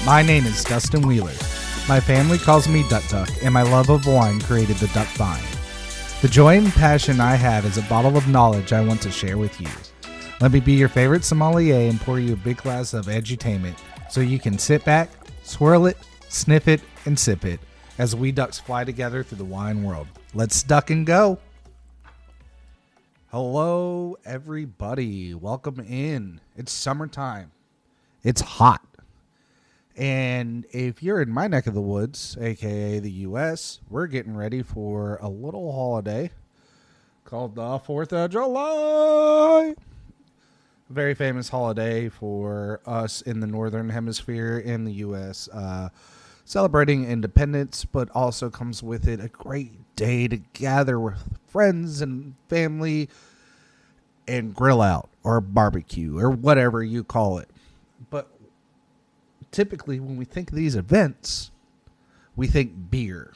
My name is Dustin Wheeler. My family calls me Duck Duck, and my love of wine created the Duck Vine. The joy and passion I have is a bottle of knowledge I want to share with you. Let me be your favorite sommelier and pour you a big glass of edutainment so you can sit back, swirl it, sniff it, and sip it as we ducks fly together through the wine world. Let's duck and go. Hello, everybody. Welcome in. It's summertime. It's hot. And if you're in my neck of the woods, aka the U.S., we're getting ready for a little holiday called the 4th of July. A very famous holiday for us in the Northern Hemisphere in the U.S., celebrating independence, but also comes with it a great day to gather with friends and family and grill out or barbecue or whatever you call it. But typically, when we think of these events, we think beer.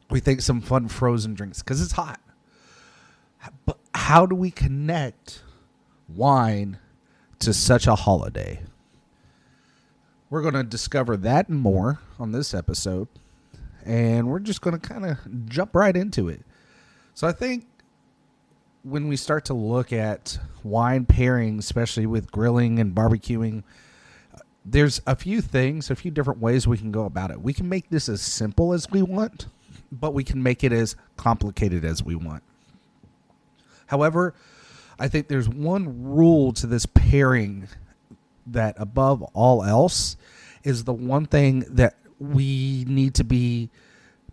We think some fun frozen drinks because it's hot. But how do we connect wine to such a holiday? We're going to discover that and more on this episode. And we're just going to kind of jump right into it. So I think when we start to look at wine pairings, especially with grilling and barbecuing, there's a few different ways we can go about it. We can make this as simple as we want, but we can make it as complicated as we want. However, I think there's one rule to this pairing that above all else is the one thing that we need to be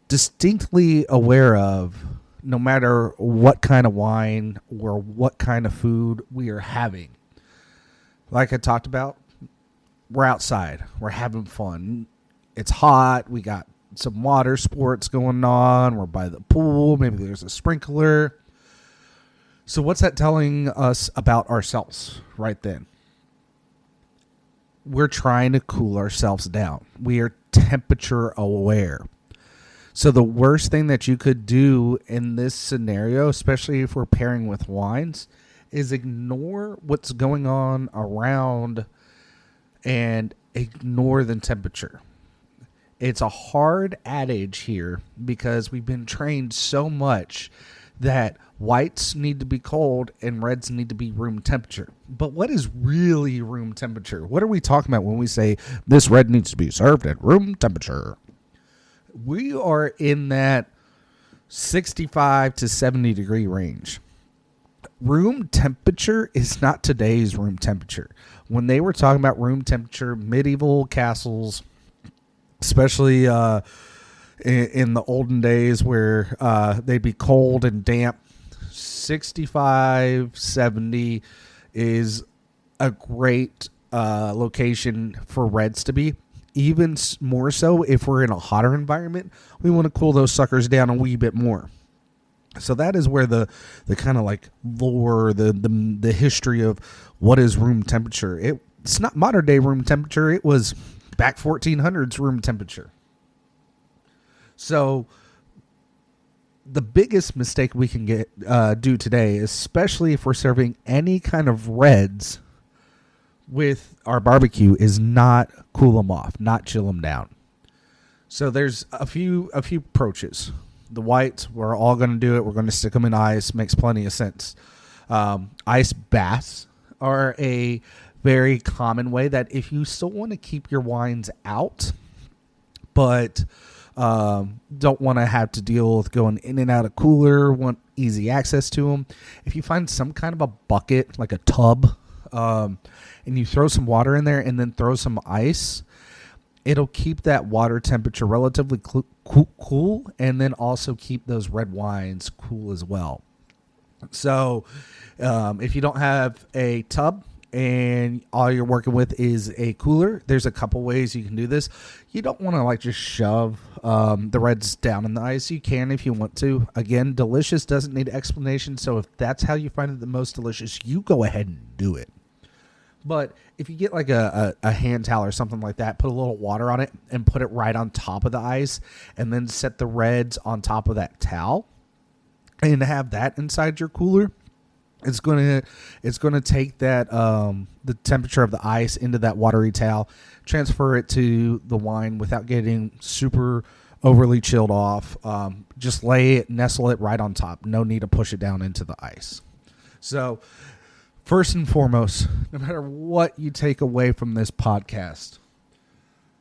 distinctly aware of no matter what kind of wine or what kind of food we are having. Like I talked about, we're outside. We're having fun. It's hot. We got some water sports going on. We're by the pool. Maybe there's a sprinkler. So what's that telling us about ourselves right then? We're trying to cool ourselves down. We are temperature aware. So the worst thing that you could do in this scenario, especially if we're pairing with wines, is ignore what's going on around and ignore the temperature. It's a hard adage here because we've been trained so much that whites need to be cold and reds need to be room temperature. But what is really room temperature? What are we talking about when we say this red needs to be served at room temperature? We are in that 65 to 70 degree range. Room temperature is not today's room temperature. When they were talking about room temperature, medieval castles, especially in the olden days where they'd be cold and damp, 65, 70 is a great location for reds to be. Even more so if we're in a hotter environment, we want to cool those suckers down a wee bit more. So that is where the kind of like lore, the history of what is room temperature. It's not modern day room temperature. It was back 1400s room temperature. So the biggest mistake we can do today, especially if we're serving any kind of reds with our barbecue, is not cool them off, not chill them down. So there's a few approaches. The whites, we're all going to do it. We're going to stick them in ice. Makes plenty of sense. Ice baths are a very common way that if you still want to keep your wines out, but don't want to have to deal with going in and out of cooler, want easy access to them. If you find some kind of a bucket, like a tub, and you throw some water in there and then throw some ice, it'll keep that water temperature relatively cool and then also keep those red wines cool as well. So if you don't have a tub and all you're working with is a cooler, there's a couple ways you can do this. You don't want to like just shove the reds down in the ice. You can if you want to. Again, delicious doesn't need explanation. So if that's how you find it the most delicious, you go ahead and do it. But if you get like a hand towel or something like that, put a little water on it and put it right on top of the ice and then set the reds on top of that towel and have that inside your cooler, it's going to take that the temperature of the ice into that watery towel, transfer it to the wine without getting super overly chilled off. Just nestle it right on top. No need to push it down into the ice. So first and foremost, no matter what you take away from this podcast,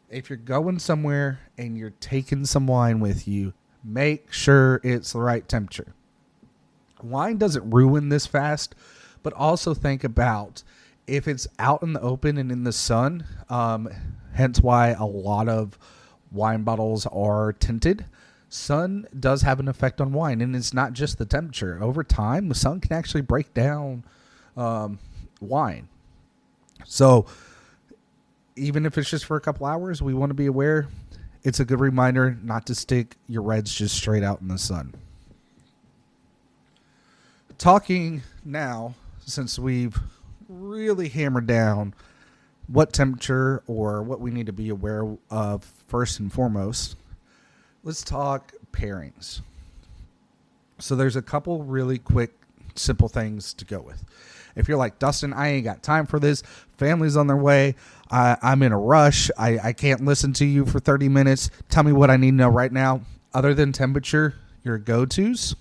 if you're going somewhere and you're taking some wine with you, make sure it's the right temperature. Wine doesn't ruin this fast, but also think about if it's out in the open and in the sun, hence why a lot of wine bottles are tinted. Sun does have an effect on wine, and it's not just the temperature. Over time, the sun can actually break down wine. So even if it's just for a couple hours, we want to be aware. It's a good reminder not to stick your reds just straight out in the sun. Talking now, since we've really hammered down what temperature or what we need to be aware of first and foremost, let's talk pairings. So there's a couple really quick, simple things to go with. If you're like, Dustin, I ain't got time for this. Family's on their way. I'm in a rush. I can't listen to you for 30 minutes. Tell me what I need to know right now. Other than temperature, your go-tos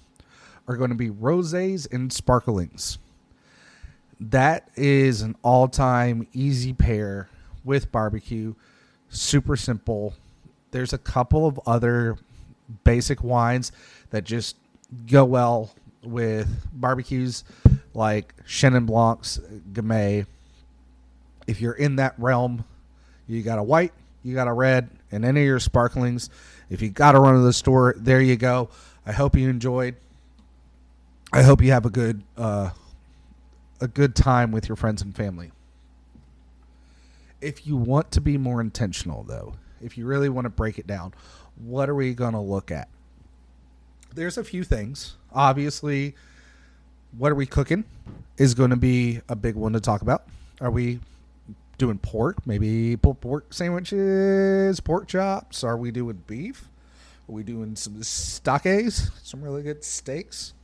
are going to be rosés and sparklings. That is an all-time easy pair with barbecue. Super simple. There's a couple of other basic wines that just go well with barbecues, like Chenin Blancs, Gamay. If you're in that realm, you got a white, you got a red, and any of your sparklings. If you got to run to the store, there you go. I hope you enjoyed. I hope you have a good time with your friends and family. If you want to be more intentional, though, if you really want to break it down, what are we going to look at? There's a few things. Obviously, what are we cooking is going to be a big one to talk about. Are we doing pork? Maybe pulled pork sandwiches, pork chops. Are we doing beef? Are we doing some steaks? Some really good steaks?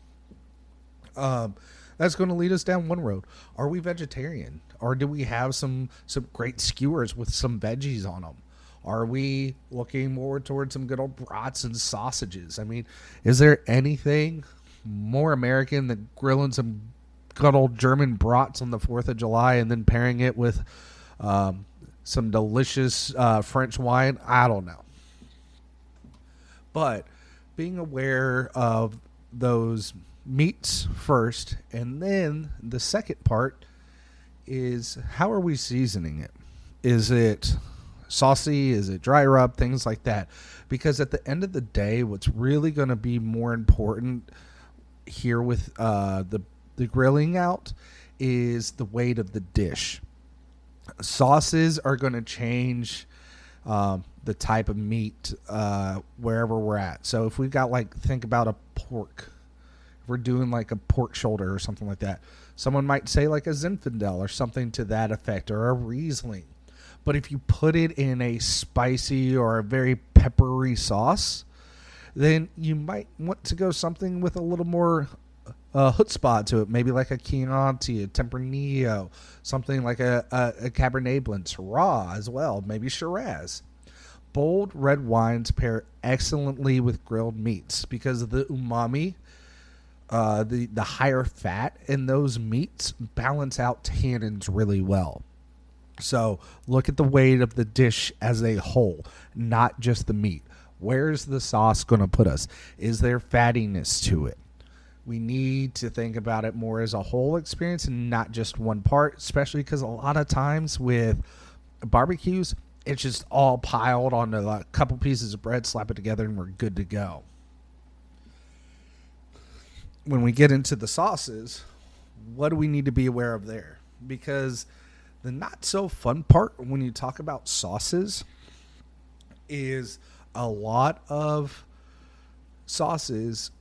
That's going to lead us down one road. Are we vegetarian? Or do we have some great skewers with some veggies on them? Are we looking more towards some good old brats and sausages? I mean, is there anything more American than grilling some good old German brats on the 4th of July and then pairing it with some delicious French wine? I don't know. But being aware of those meats first, and then the second part is how are we seasoning it? Is it saucy? Is it dry rub? Things like that. Because at the end of the day, what's really going to be more important here with the grilling out is the weight of the dish. Sauces are going to change the type of meat wherever we're at. So if we've got, like, think about a pork. If we're doing like a pork shoulder or something like that, someone might say like a Zinfandel or something to that effect, or a Riesling. But if you put it in a spicy or a very peppery sauce, then you might want to go something with a little more chutzpah to it. Maybe like a Chianti, a Tempranillo, something like a Cabernet Blend, Syrah as well, maybe Shiraz. Bold red wines pair excellently with grilled meats because of the umami. The higher fat in those meats balance out tannins really well. So look at the weight of the dish as a whole, not just the meat. Where's the sauce going to put us? Is there fattiness to it? We need to think about it more as a whole experience and not just one part, especially because a lot of times with barbecues, it's just all piled on a couple pieces of bread, slap it together, and we're good to go. When we get into the sauces, what do we need to be aware of there? Because the not so fun part when you talk about sauces is a lot of sauces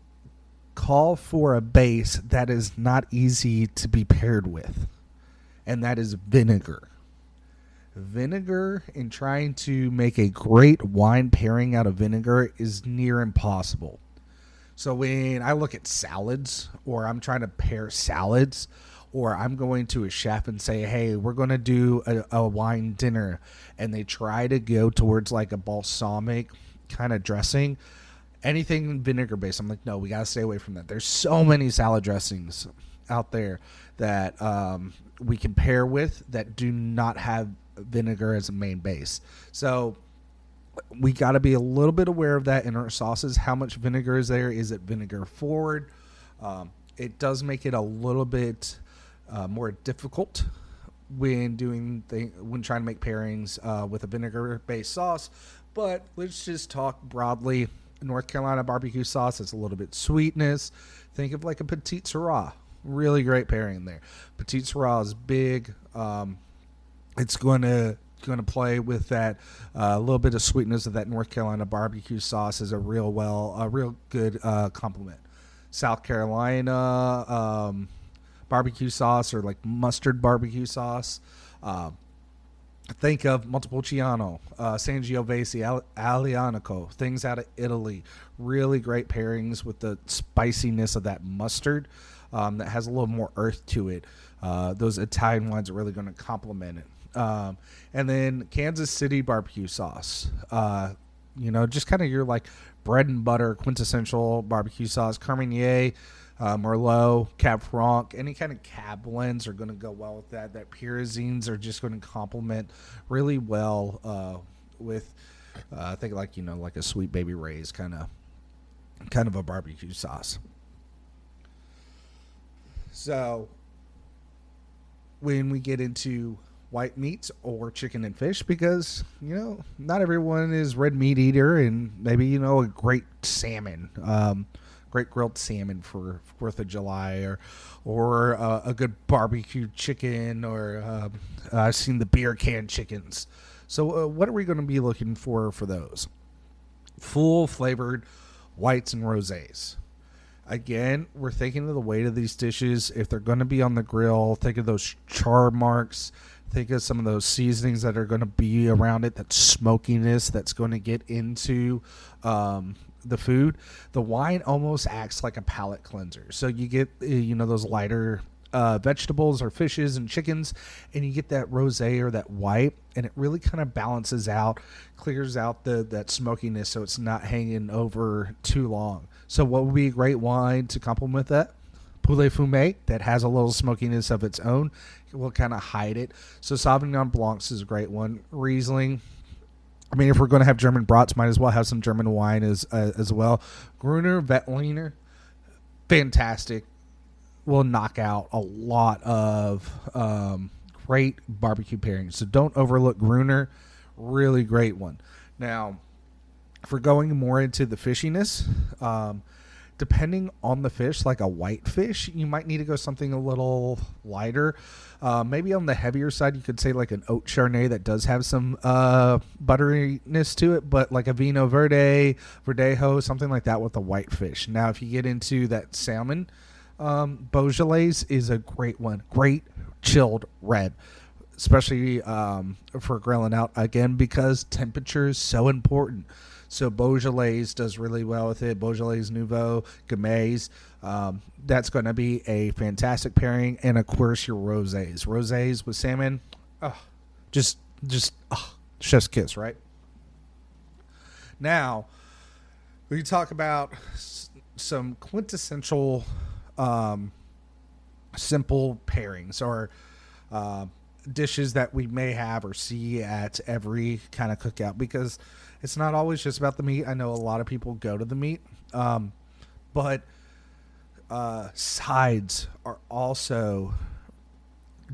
call for a base that is not easy to be paired with, and that is vinegar. Vinegar, and trying to make a great wine pairing out of vinegar is near impossible. So when I look at salads, or I'm trying to pair salads, Or I'm going to a chef and say, hey, we're going to do a wine dinner, and they try to go towards like a balsamic kind of dressing, anything vinegar based. I'm like, no, we got to stay away from that. There's so many salad dressings out there that we can pair with that do not have vinegar as a main base. So we got to be a little bit aware of that in our sauces. How much vinegar is there? Is it vinegar forward? It does make it a little bit more difficult when when trying to make pairings with a vinegar-based sauce. But let's just talk broadly. North Carolina barbecue sauce is a little bit sweetness. Think of like a Petite Sirah. Really great pairing there. Petite Sirah is big. It's going to play with that little bit of sweetness of that North Carolina barbecue sauce is a real good complement. South Carolina barbecue sauce, or like mustard barbecue sauce. Think of Montepulciano, Sangiovese, Alianico, things out of Italy. Really great pairings with the spiciness of that mustard that has a little more earth to it. Those Italian wines are really going to complement it. And then Kansas City barbecue sauce. Just kind of your like bread and butter quintessential barbecue sauce. Carmenier, Merlot, Cab Franc, any kind of cab blends are going to go well with that. That pyrazines are just going to complement really well with I think like a Sweet Baby Ray's kind of a barbecue sauce. So when we get into white meats or chicken and fish, because not everyone is red meat eater, and maybe a great salmon, great grilled salmon for 4th of July, or a good barbecue chicken, or I've seen the beer can chickens. So what are we going to be looking for those? Full flavored whites and rosés. Again, we're thinking of the weight of these dishes. If they're going to be on the grill, think of those char marks. Think of some of those seasonings that are going to be around it, that smokiness that's going to get into the food. The wine almost acts like a palate cleanser. So you get, those lighter vegetables or fishes and chickens, and you get that rosé or that white, and it really kind of balances out, clears out that smokiness so it's not hanging over too long. So what would be a great wine to complement that? Poulet Fumé, that has a little smokiness of its own. It will kind of hide it. So Sauvignon Blancs is a great one. Riesling. I mean, if we're going to have German brats, might as well have some German wine as well. Gruner, Veltliner, fantastic. Will knock out a lot of great barbecue pairings. So don't overlook Gruner. Really great one. Now, if we're going more into the fishiness, depending on the fish, like a white fish, you might need to go something a little lighter. Maybe on the heavier side, you could say like an Haute Chardonnay that does have some butteriness to it, but like a Vino Verde, Verdejo, something like that with a white fish. Now, if you get into that salmon, Beaujolais is a great one. Great chilled red, especially for grilling out, again, because temperature is so important. So Beaujolais does really well with it. Beaujolais Nouveau, Gamay. That's going to be a fantastic pairing. And, of course, your rosés. Rosés with salmon, just chef's kiss, right? Now, we talk about some quintessential simple pairings or dishes that we may have or see at every kind of cookout, because it's not always just about the meat. I know a lot of people go to the meat, but sides are also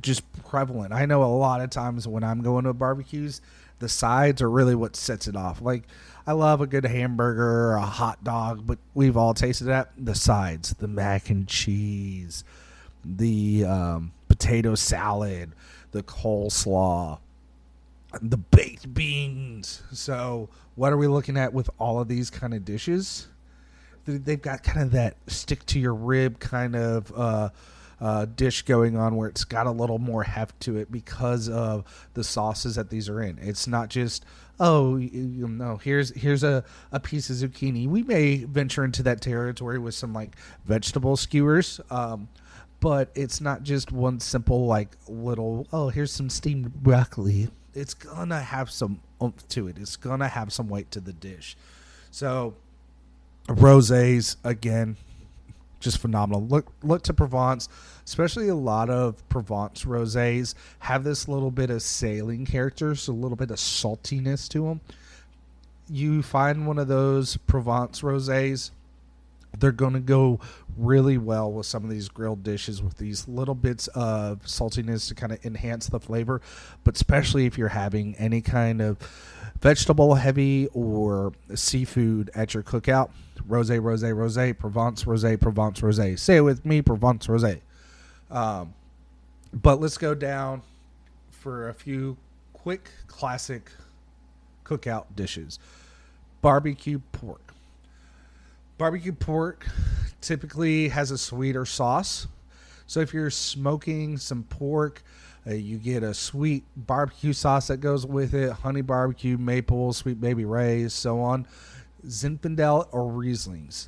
just prevalent. I know a lot of times when I'm going to barbecues, the sides are really what sets it off. Like, I love a good hamburger or a hot dog, but we've all tasted that. The sides, the mac and cheese, the potato salad, the coleslaw, the baked beans. So what are we looking at with all of these kind of dishes? They've got kind of that stick to your rib kind of dish going on, where it's got a little more heft to it because of the sauces that these are in. It's not just, here's a piece of zucchini. We may venture into that territory with some like vegetable skewers, but it's not just one simple like little, oh, here's some steamed broccoli. It's gonna have some oomph to it. It's gonna have some weight to the dish. So rosés, again, just phenomenal. Look to Provence, especially a lot of Provence rosés have this little bit of sailing character, so a little bit of saltiness to them. You find one of those Provence rosés, they're going to go really well with some of these grilled dishes with these little bits of saltiness to kind of enhance the flavor. But especially if you're having any kind of vegetable heavy or seafood at your cookout, rosé, rosé, rosé, Provence rosé, Provence rosé. Say it with me, Provence rosé. But let's go down for a few quick classic cookout dishes. Barbecue pork. Barbecue pork typically has a sweeter sauce. So if you're smoking some pork, you get a sweet barbecue sauce that goes with it. Honey barbecue, maple, sweet baby rays, so on. Zinfandel or Rieslings.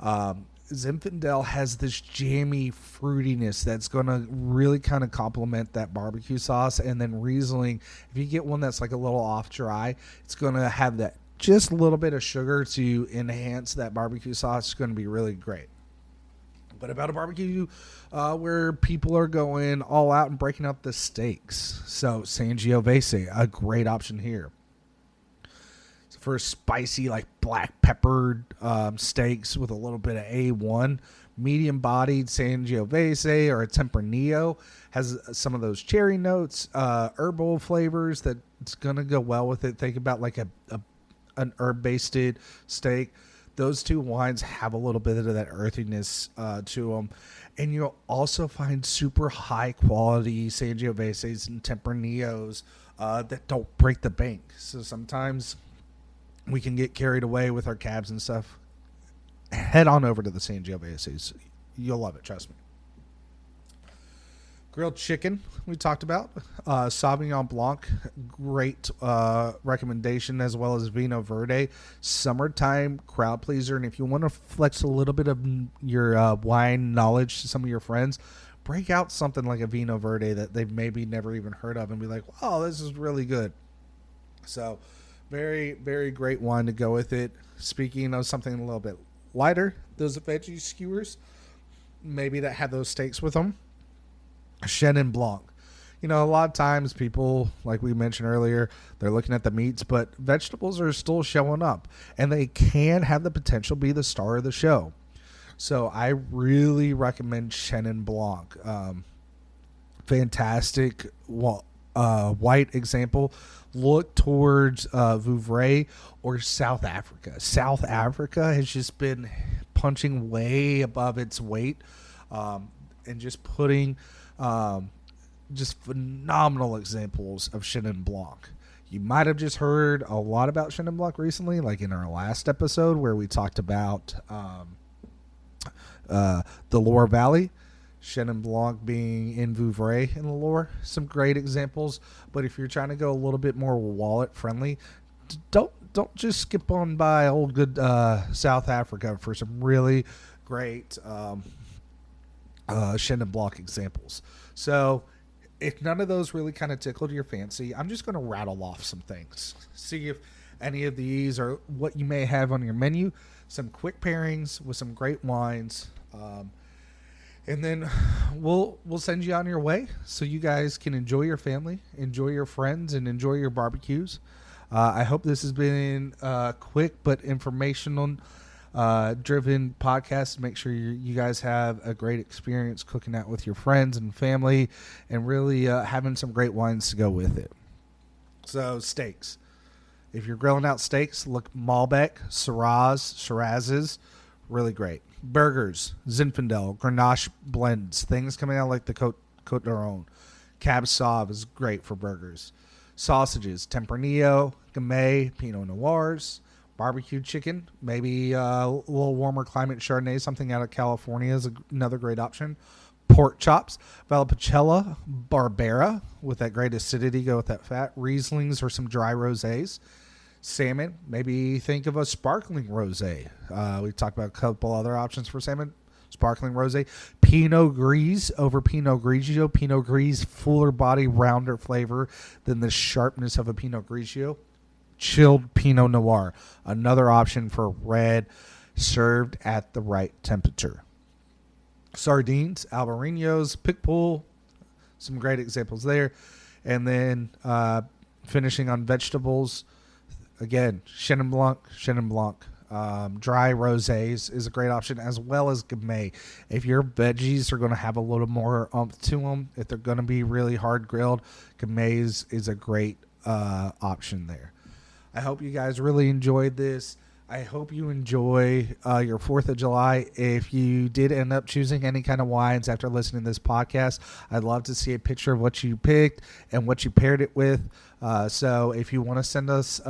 Zinfandel has this jammy fruitiness that's going to really kind of complement that barbecue sauce. And then Riesling, if you get one that's like a little off dry, it's going to have that just a little bit of sugar to enhance that barbecue sauce. Is going to be really great. But about a barbecue where people are going all out and breaking up the steaks. So Sangiovese, a great option here. So for spicy, like black peppered steaks with a little bit of A1, medium-bodied Sangiovese or a Tempranillo has some of those cherry notes, herbal flavors that's going to go well with it. Think about like an herb-based steak. Those two wines have a little bit of that earthiness to them. And you'll also find super high-quality Sangioveses and Tempranillos that don't break the bank. So sometimes we can get carried away with our cabs and stuff. Head on over to the Sangioveses. You'll love it, trust me. Grilled chicken, we talked about. Sauvignon Blanc, great recommendation, as well as Vino Verde. Summertime crowd pleaser. And if you want to flex a little bit of your wine knowledge to some of your friends, break out something like a Vino Verde that they've maybe never even heard of and be like, wow, this is really good. So very, very great wine to go with it. Speaking of something a little bit lighter, those veggie skewers, maybe that have those steaks with them. Chenin Blanc. You know, a lot of times people, like we mentioned earlier, they're looking at the meats, but vegetables are still showing up, and they can have the potential to be the star of the show. So I really recommend Chenin Blanc. Fantastic white example. Look towards Vouvray or South Africa. South Africa has just been punching way above its weight and just putting just phenomenal examples of Chenin Blanc. You might have just heard a lot about Chenin Blanc recently, like in our last episode where we talked about the Loire Valley. Chenin Blanc being in Vouvray in the Loire. Some great examples. But if you're trying to go a little bit more wallet friendly, don't just skip on by old good South Africa for some really great Chenin Blanc examples. So if none of those really kind of tickled your fancy, I'm just going to rattle off some things. See if any of these are what you may have on your menu. Some quick pairings with some great wines. And then we'll send you on your way so you guys can enjoy your family, enjoy your friends, and enjoy your barbecues. I hope this has been a quick but informational driven podcast. Make sure you guys have a great experience cooking out with your friends and family and really having some great wines to go with it. So steaks. If you're grilling out steaks, look Malbec, Shirazes, really great. Burgers, Zinfandel, Grenache blends, things coming out like the Côte d'Aron. Cab Sauv is great for burgers. Sausages, Tempranillo, Gamay, Pinot Noirs. Barbecue chicken, maybe a little warmer climate Chardonnay, something out of California is another great option. Pork chops, Valpolicella, Barbera, with that great acidity, go with that fat. Rieslings or some dry rosés. Salmon, maybe think of a sparkling rosé. We talked about a couple other options for salmon. sparkling rosé. Pinot Gris over Pinot Grigio. Pinot Gris, fuller body, rounder flavor than the sharpness of a Pinot Grigio. Chilled Pinot Noir, another option for red served at the right temperature. Sardines, Albareños, Pickpool, some great examples there. And then finishing on vegetables, again, Chenin Blanc. Dry rosés is a great option, as well as Gamay. If your veggies are going to have a little more to them, if they're going to be really hard grilled, Gamay is a great option there. I hope you guys really enjoyed this. I hope you enjoy your 4th of July. If you did end up choosing any kind of wines after listening to this podcast, I'd love to see a picture of what you picked and what you paired it with. So if you want to send us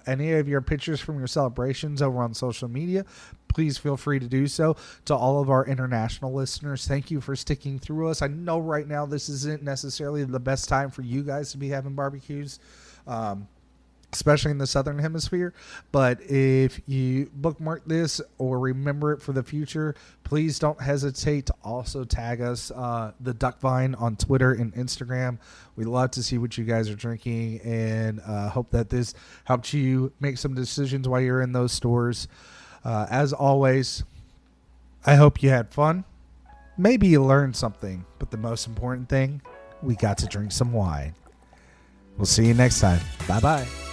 any of your pictures from your celebrations over on social media, please feel free to do so. To all of our international listeners, thank you for sticking through us. I know right now this isn't necessarily the best time for you guys to be having barbecues. Especially in the southern hemisphere. But if you bookmark this or remember it for the future, please don't hesitate to also tag us, the Duck Vine, on Twitter and Instagram. We love to see what you guys are drinking, and hope that this helps you make some decisions while you're in those stores. As always, I hope you had fun. Maybe you learned something, but the most important thing, we got to drink some wine. We'll see you next time. Bye-bye.